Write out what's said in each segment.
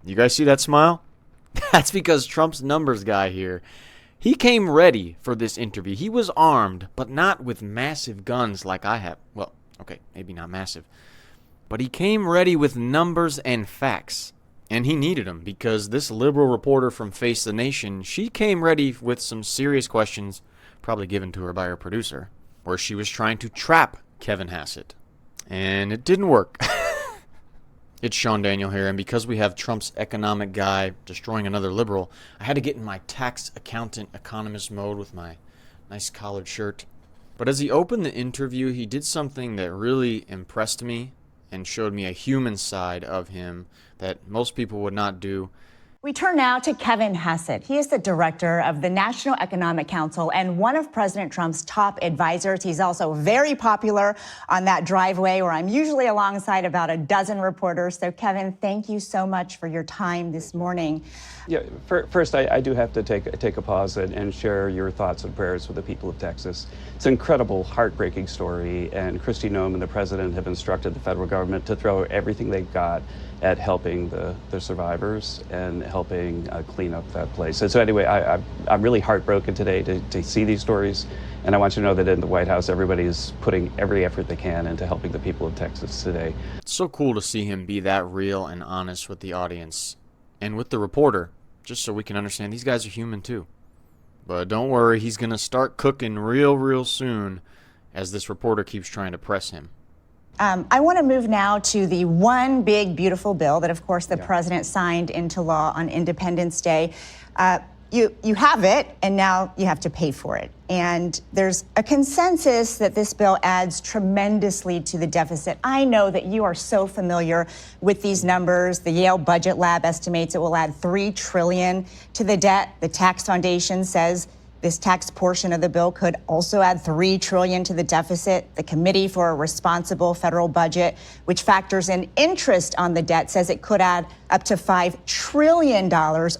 You guys see that smile? That's because Trump's numbers guy here, he came ready for this interview. He was armed, but not with massive guns like I have. Well, okay, maybe not massive. But he came ready with numbers and facts. And he needed them because this liberal reporter from Face the Nation, she came ready with some serious questions, probably given to her by her producer, where she was trying to trap Kevin Hassett. And it didn't work. It's SeanDaniel here, and because we have Trump's economic guy destroying another liberal, I had to get in my tax accountant economist mode with my nice collared shirt. But as he opened the interview, he did something that really impressed me and showed me a human side of him that most people would not do. We turn now to Kevin Hassett. He is the director of the National Economic Council and one of President Trump's top advisors. He's also very popular on that driveway where I'm usually alongside about a dozen reporters. So, Kevin, thank you so much for your time this morning. Yeah, first, I do have to take a pause and share your thoughts and prayers with the people of Texas. It's an incredible, heartbreaking story, and Kristi Noem and the president have instructed the federal government to throw everything they've got at helping the survivors and helping clean up that place. And so anyway, I'm really heartbroken today to see these stories, and I want you to know that in the White House, everybody is putting every effort they can into helping the people of Texas today. It's so cool to see him be that real and honest with the audience and with the reporter, just so we can understand these guys are human too. But don't worry, he's going to start cooking real soon as this reporter keeps trying to press him. I want to move now to the one big, beautiful bill that, of course, the president signed into law on Independence Day. You have it, and now you have to pay for it. And there's a consensus that this bill adds tremendously to the deficit. I know that you are so familiar with these numbers. The Yale Budget Lab estimates it will add $3 trillion to the debt. The Tax Foundation says this tax portion of the bill could also add $3 trillion to the deficit. The Committee for a Responsible Federal Budget, which factors in interest on the debt, says it could add up to $5 trillion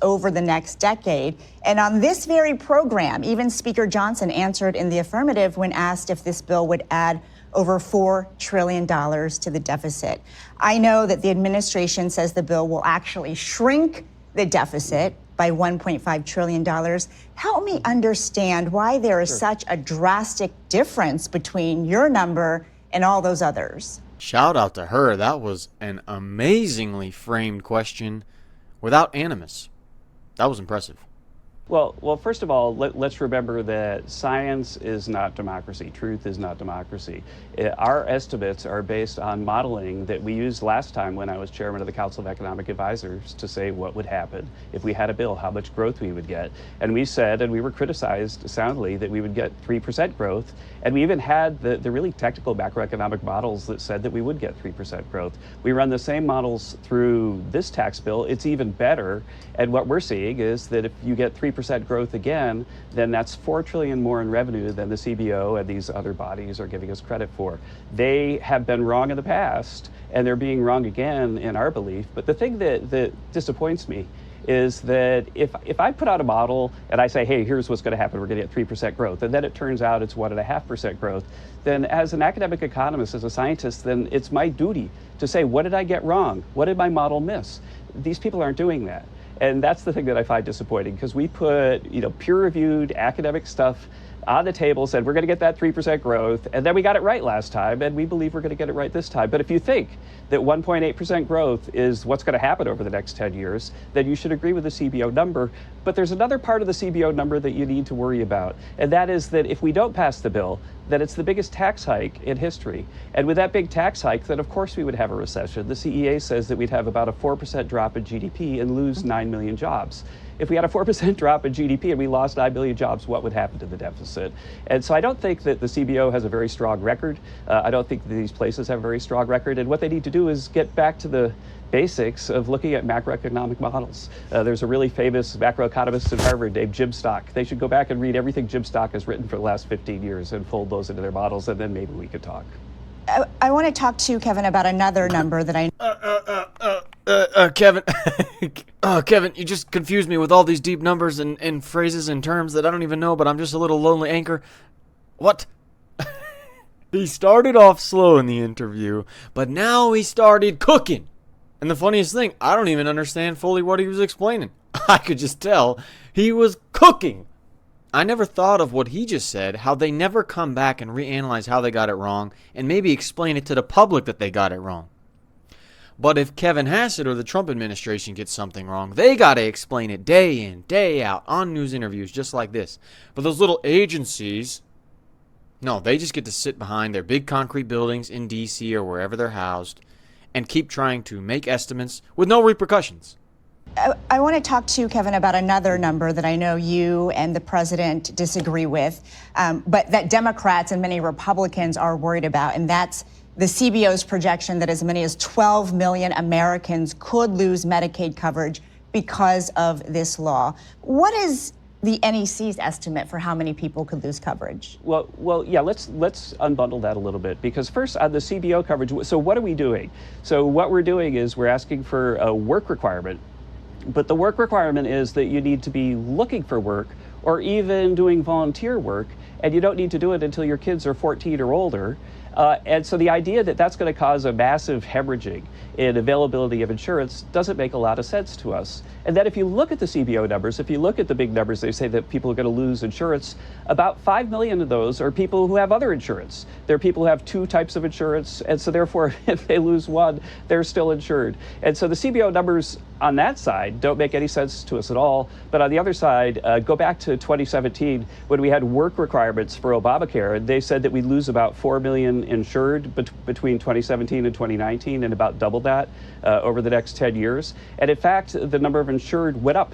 over the next decade. And on this very program, even Speaker Johnson answered in the affirmative when asked if this bill would add over $4 trillion to the deficit. I know that the administration says the bill will actually shrink the deficit by $1.5 trillion. Help me understand why there is such a drastic difference between your number and all those others. Shout out to her. That was an amazingly framed question without animus. That was impressive. Well, first of all, let's remember that science is not democracy. Truth is not democracy. Our estimates are based on modeling that we used last time when I was chairman of the Council of Economic Advisors to say what would happen if we had a bill, how much growth we would get. And we said, and we were criticized soundly, that we would get 3% growth. And we even had the really technical macroeconomic models that said that we would get 3% growth. We run the same models through this tax bill. It's even better. And what we're seeing is that if you get 3% growth again, then that's $4 trillion more in revenue than the CBO and these other bodies are giving us credit for. They have been wrong in the past, and they're being wrong again in our belief. But the thing that disappoints me is that if I put out a model and I say, hey, here's what's going to happen, we're going to get 3% growth, and then it turns out it's 1.5% growth, then as an academic economist, as a scientist, then it's my duty to say, what did I get wrong? What did my model miss? These people aren't doing that. And that's the thing that I find disappointing, because we put, peer-reviewed academic stuff on the table, said we're going to get that 3% growth, and then we got it right last time, and we believe we're going to get it right this time. But if you think that 1.8% growth is what's going to happen over the next 10 years, then you should agree with the CBO number. But there's another part of the CBO number that you need to worry about, and that is that if we don't pass the bill, that it's the biggest tax hike in history. And with that big tax hike, then of course we would have a recession. The CEA says that we'd have about a 4% drop in GDP and lose 9 million jobs. If we had a 4% drop in GDP and we lost 9 million jobs, what would happen to the deficit? And so I don't think that the CBO has a very strong record. I don't think that these places have a very strong record. And what they need to do is get back to the basics of looking at macroeconomic models. There's a really famous macroeconomist at Harvard named Jim Stock. They should go back and read everything Jim Stock has written for the last 15 years and fold those into their models, and then maybe we could talk. I want to talk to you, Kevin, about another number that I... Kevin, Kevin, you just confused me with all these deep numbers and phrases and terms that I don't even know, but I'm just a little lonely anchor. What? He started off slow in the interview, but now he started cooking. And the funniest thing, I don't even understand fully what he was explaining. I could just tell he was cooking. I never thought of what he just said, how they never come back and reanalyze how they got it wrong and maybe explain it to the public that they got it wrong. But if Kevin Hassett or the Trump administration gets something wrong, they got to explain it day in, day out on news interviews just like this. But those little agencies, no, they just get to sit behind their big concrete buildings in D.C. or wherever they're housed and keep trying to make estimates with no repercussions. I want to talk to you, Kevin, about another number that I know you and the president disagree with, but that Democrats and many Republicans are worried about, and that's the CBO's projection that as many as 12 million Americans could lose Medicaid coverage because of this law. What is the NEC's estimate for how many people could lose coverage? Well, yeah. Let's unbundle that a little bit, because first on the CBO coverage. So what are we doing? So what we're doing is we're asking for a work requirement. But the work requirement is that you need to be looking for work or even doing volunteer work, and you don't need to do it until your kids are 14 or older. And so the idea that that's going to cause a massive hemorrhaging in availability of insurance doesn't make a lot of sense to us. And then if you look at the CBO numbers, if you look at the big numbers, they say that people are going to lose insurance. About 5 million of those are people who have other insurance. They're people who have two types of insurance, and so therefore if they lose one, they're still insured. And so the CBO numbers on that side don't make any sense to us at all. But on the other side, go back to 2017 when we had work requirements for Obamacare, and they said that we'd lose about 4 million insured between 2017 and 2019, and about double that over the next 10 years. And in fact, the number of insured went up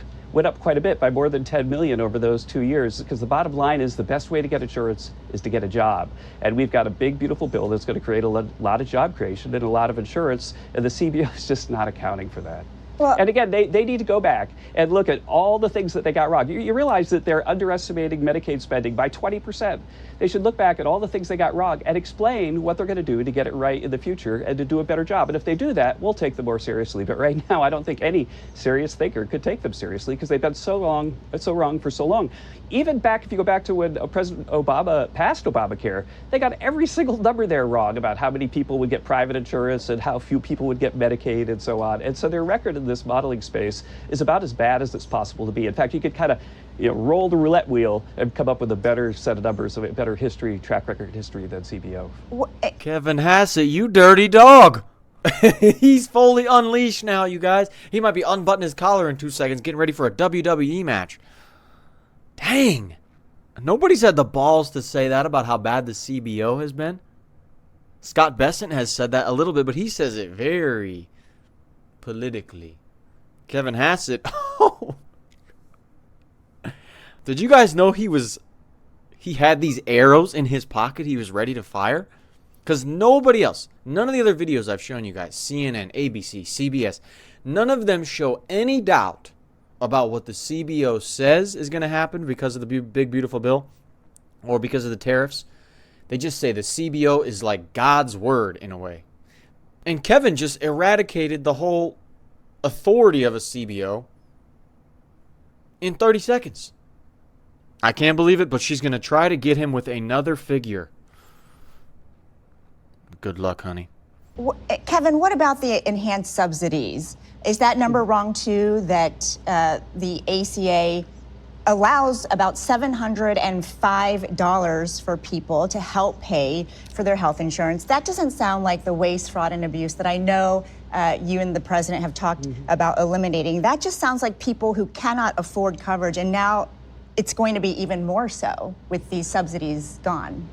quite a bit, by more than 10 million over those 2 years, because the bottom line is the best way to get insurance is to get a job. And we've got a big, beautiful bill that's going to create a lot of job creation and a lot of insurance, and the CBO is just not accounting for that. Well, and again, they need to go back and look at all the things that they got wrong. You realize that they're underestimating Medicaid spending by 20%. They should look back at all the things they got wrong and explain what they're going to do to get it right in the future and to do a better job. And if they do that, we'll take them more seriously. But right now, I don't think any serious thinker could take them seriously, because they've been so wrong for so long. Even back, if you go back to when President Obama passed Obamacare, they got every single number there wrong about how many people would get private insurance and how few people would get Medicaid and so on. And so their record in this modeling space is about as bad as it's possible to be. In fact, you could kind of roll the roulette wheel and come up with a better set of numbers, a better track record history than CBO. Kevin Hassett, you dirty dog. He's fully unleashed now, you guys. He might be unbuttoning his collar in 2 seconds, getting ready for a WWE match. Dang. Nobody's had the balls to say that about how bad the CBO has been. Scott Bessent has said that a little bit, but he says it very politically. Kevin Hassett. Did you guys know he had these arrows in his pocket he was ready to fire? Because nobody else, none of the other videos I've shown you guys, CNN, ABC, CBS, none of them show any doubt about what the CBO says is going to happen because of the big, beautiful bill or because of the tariffs. They just say the CBO is like God's word in a way. And Kevin just eradicated the whole authority of a CBO in 30 seconds. I can't believe it, but she's going to try to get him with another figure. Good luck, honey. Kevin, what about the enhanced subsidies? Is that number wrong, too, that the ACA allows about $705 for people to help pay for their health insurance? That doesn't sound like the waste, fraud, and abuse that I know you and the president have talked about eliminating. That just sounds like people who cannot afford coverage, and now it's going to be even more so with these subsidies gone.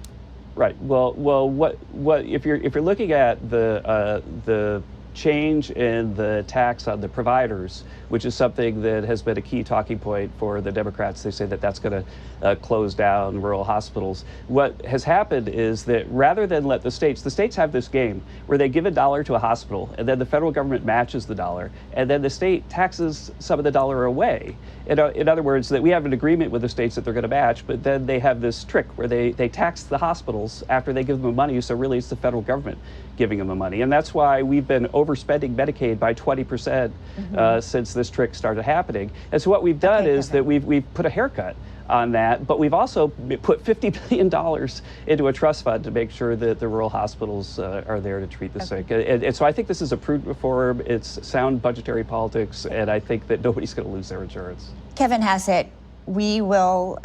Right. Well, what if you're looking at the change in the tax on the providers, which is something that has been a key talking point for the Democrats. They say that that's going to close down rural hospitals. What has happened is that rather than let the states have this game where they give $1 to a hospital and then the federal government matches the dollar and then the state taxes some of the dollar away. In other words, that we have an agreement with the states that they're going to match, but then they have this trick where they tax the hospitals after they give them the money, so really it's the federal government giving them the money. And that's why we've been overspending Medicaid by 20% since this trick started happening. And so what we've done is that we've put a haircut on that. But we've also put $50 billion into a trust fund to make sure that the rural hospitals are there to treat the sick. And so I think this is a prudent reform. It's sound budgetary politics, and I think that nobody's going to lose their insurance. Kevin Hassett, we will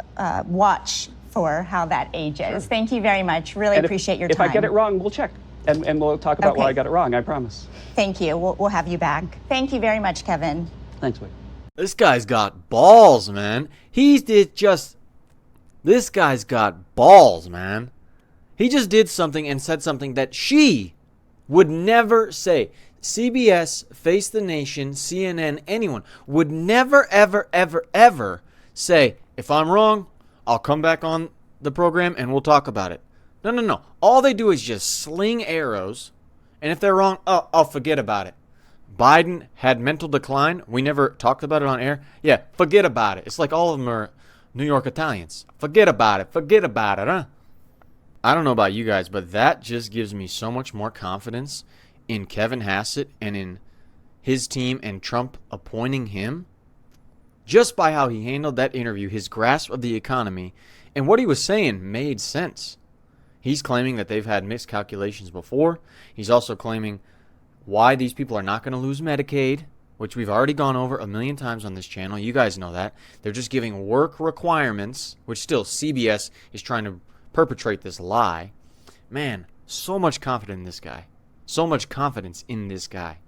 watch for how that ages. Sure. Thank you very much. Really appreciate your time. If I get it wrong, we'll check. And we'll talk about why I got it wrong, I promise. Thank you. We'll have you back. Thank you very much, Kevin. Thanks, Wade. This guy's got balls, man. This guy's got balls, man. He just did something and said something that she would never say. CBS, Face the Nation, CNN, anyone would never, ever, ever, ever say, if I'm wrong, I'll come back on the program and we'll talk about it. No. All they do is just sling arrows, and if they're wrong, I'll forget about it. Biden had mental decline. We never talked about it on air. Yeah, forget about it. It's like all of them are New York Italians. Forget about it. Forget about it, huh? I don't know about you guys, but that just gives me so much more confidence in Kevin Hassett and in his team and Trump appointing him. Just by how he handled that interview, his grasp of the economy, and what he was saying made sense. He's claiming that they've had miscalculations before. He's also claiming why these people are not going to lose Medicaid, which we've already gone over a million times on this channel. You guys know that. They're just giving work requirements, which still CBS is trying to perpetrate this lie. Man, so much confidence in this guy. So much confidence in this guy.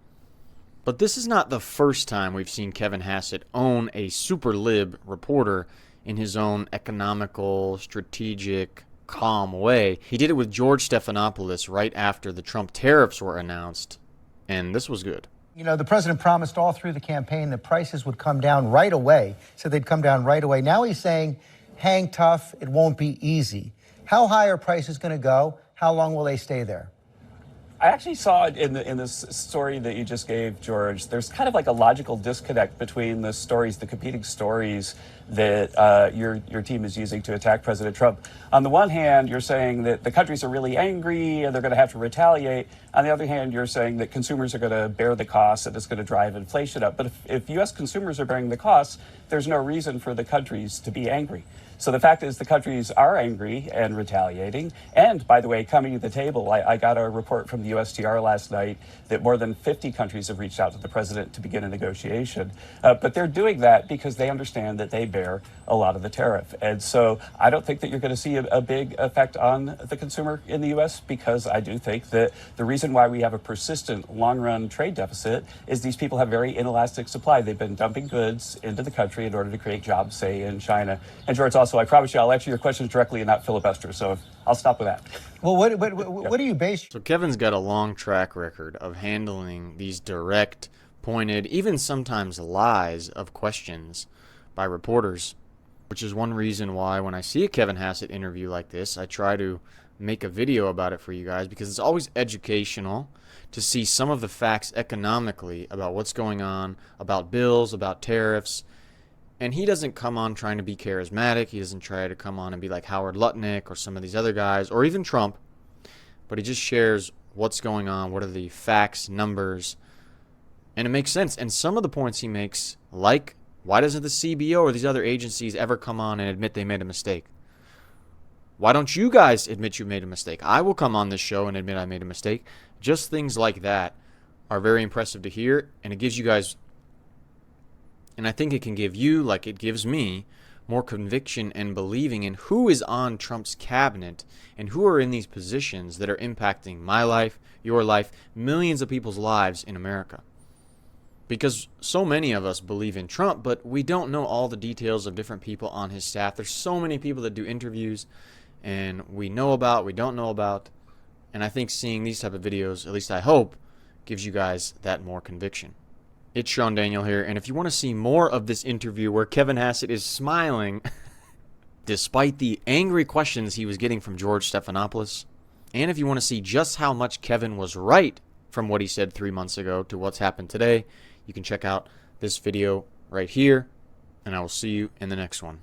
But this is not the first time we've seen Kevin Hassett own a super lib reporter in his own economical, strategic, calm way. He did it with George Stephanopoulos right after the Trump tariffs were announced, and this was good. You know, the president promised all through the campaign that prices would come down right away, so they'd come down right away. Now he's saying, hang tough, it won't be easy. How high are prices going to go? How long will they stay there? I actually saw it in this story that you just gave, George. There's kind of like a logical disconnect between the stories, the competing stories that your team is using to attack President Trump. On the one hand, you're saying that the countries are really angry and they're going to have to retaliate. On the other hand, you're saying that consumers are going to bear the costs and it's going to drive inflation up. But if U.S. consumers are bearing the costs, there's no reason for the countries to be angry. So the fact is the countries are angry and retaliating. And, by the way, coming to the table, I got a report from the USTR last night that more than 50 countries have reached out to the president to begin a negotiation. But they're doing that because they understand that they bear a lot of the tariff. And so I don't think that you're going to see a big effect on the consumer in the U.S. because I do think that the reason why we have a persistent long-run trade deficit is these people have very inelastic supply. They've been dumping goods into the country in order to create jobs, say, in China. And, George, also, I promise you I'll answer your questions directly and not filibuster, so I'll stop with that. Well, what do you base? So Kevin's got a long track record of handling these direct, pointed, even sometimes lies of questions by reporters, which is one reason why when I see a Kevin Hassett interview like this, I try to make a video about it for you guys because it's always educational to see some of the facts economically about what's going on, about bills, about tariffs. And he doesn't come on trying to be charismatic. He doesn't try to come on and be like Howard Lutnick or some of these other guys, or even Trump. But he just shares what's going on, what are the facts, numbers, and it makes sense. And some of the points he makes, like, why doesn't the CBO or these other agencies ever come on and admit they made a mistake? Why don't you guys admit you made a mistake? I will come on this show and admit I made a mistake. Just things like that are very impressive to hear, and it gives you guys... And I think it can give you, like it gives me, more conviction and believing in who is on Trump's cabinet and who are in these positions that are impacting my life, your life, millions of people's lives in America. Because so many of us believe in Trump, but we don't know all the details of different people on his staff. There's so many people that do interviews and we know about, we don't know about. And I think seeing these type of videos, at least I hope, gives you guys that more conviction. It's SeanDaniel here, and if you want to see more of this interview where Kevin Hassett is smiling despite the angry questions he was getting from George Stephanopoulos, and if you want to see just how much Kevin was right from what he said 3 months ago to what's happened today, you can check out this video right here, and I will see you in the next one.